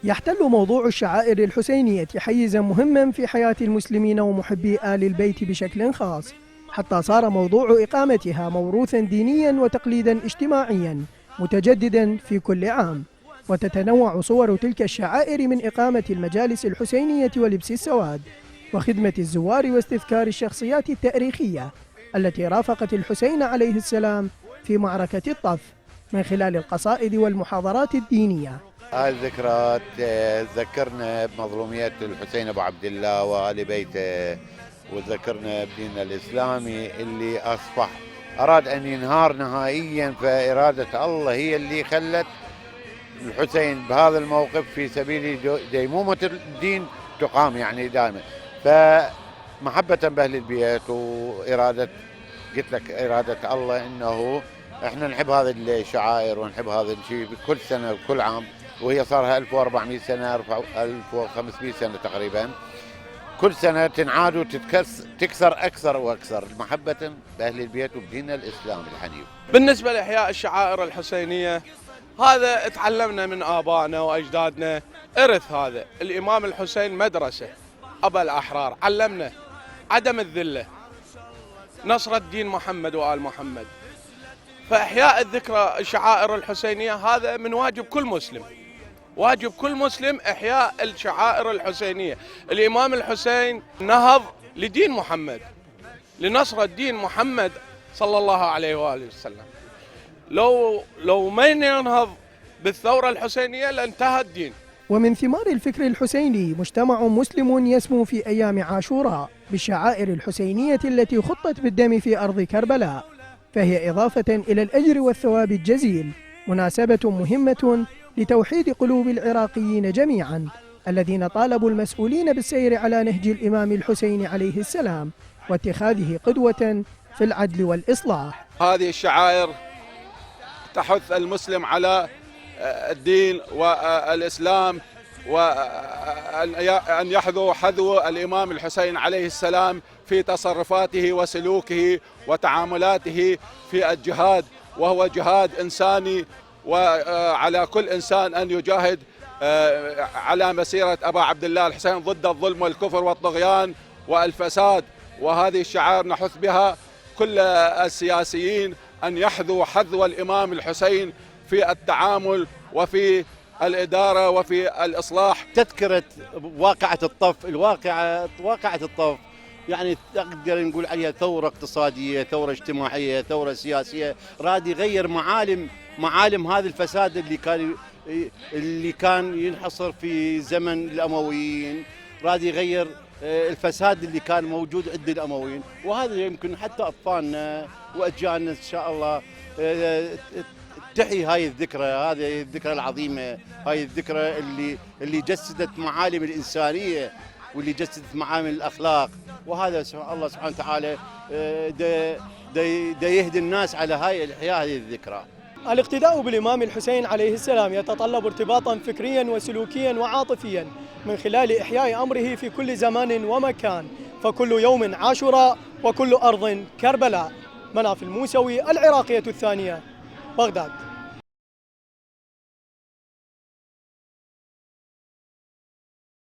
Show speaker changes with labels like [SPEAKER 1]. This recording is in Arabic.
[SPEAKER 1] يحتل موضوع الشعائر الحسينية حيزا مهما في حياة المسلمين ومحبي آل البيت بشكل خاص، حتى صار موضوع إقامتها موروثا دينيا وتقليدا اجتماعيا متجددا في كل عام. وتتنوع صور تلك الشعائر من إقامة المجالس الحسينية ولبس السواد وخدمة الزوار واستذكار الشخصيات التاريخية التي رافقت الحسين عليه السلام في معركة الطف من خلال القصائد والمحاضرات الدينية.
[SPEAKER 2] هاي الذكريات تذكرنا بمظلومية الحسين أبو عبد الله وآل بيته، وتذكرنا بديننا الإسلامي اللي أصبح أراد أن ينهار نهائيا، فإرادة الله هي اللي خلت الحسين بهذا الموقف في سبيل ديمومة الدين تقام يعني دائما. فمحبة بأهل البيت وإرادة، قلت لك إرادة الله إنه إحنا نحب هذه الشعائر ونحب هذا الشيء كل سنة وكل عام، وهي صار لها 1400 سنة 1500 سنة تقريبا، كل سنة تنعاد وتكثر أكثر وأكثر محبة بأهل البيت وبديننا الإسلام الحنيف.
[SPEAKER 3] بالنسبة لإحياء الشعائر الحسينية، هذا تعلمنا من آبائنا وأجدادنا، إرث هذا. الإمام الحسين مدرسة، أبا الأحرار علمنا عدم الذلة، نصر الدين محمد وآل محمد. فإحياء الذكرى الشعائر الحسينية هذا من واجب كل مسلم، واجب كل مسلم إحياء الشعائر الحسينية. الإمام الحسين نهض لدين محمد، لنصر الدين محمد صلى الله عليه وآله وسلم. لو ما ينهض بالثورة الحسينية لانتهى الدين.
[SPEAKER 1] ومن ثمار الفكر الحسيني مجتمع مسلم يسمو في أيام عاشوراء بالشعائر الحسينية التي خطت بالدم في أرض كربلاء، فهي إضافة إلى الأجر والثواب الجزيل مناسبة مهمة لتوحيد قلوب العراقيين جميعا الذين طالبوا المسؤولين بالسير على نهج الإمام الحسين عليه السلام واتخاذه قدوة في العدل والإصلاح.
[SPEAKER 4] هذه الشعائر تحث المسلم على الدين والإسلام، وأن يحذو حذو الإمام الحسين عليه السلام في تصرفاته وسلوكه وتعاملاته في الجهاد، وهو جهاد إنساني، وعلى كل إنسان أن يجاهد على مسيرة أبا عبد الله الحسين ضد الظلم والكفر والطغيان والفساد. وهذه الشعائر نحث بها كل السياسيين أن يحذوا حذو الإمام الحسين في التعامل وفي الإدارة وفي الإصلاح.
[SPEAKER 5] تذكرة واقعة الطف، واقعة الطف يعني نقدر نقول عليها ثورة اقتصادية، ثورة اجتماعية، ثورة سياسية، راد يغير معالم هذا الفساد اللي كان ينحصر في زمن الأمويين، راد يغير الفساد اللي كان موجود عند الأمويين. وهذا يمكن حتى أطفالنا وأجيالنا إن شاء الله تحيي هاي الذكرى، هذه الذكرى العظيمة، هاي الذكرى اللي جسدت معالم الإنسانية واللي جسدت معالم الأخلاق. وهذا الله سبحانه وتعالى دا يهدي الناس على إحياء هذه الذكرى.
[SPEAKER 1] الاقتداء بالإمام الحسين عليه السلام يتطلب ارتباطا فكريا وسلوكيا وعاطفيا من خلال إحياء أمره في كل زمان ومكان، فكل يوم عاشوراء وكل أرض كربلاء. مناف الموسوي، العراقية الثانية، بغداد.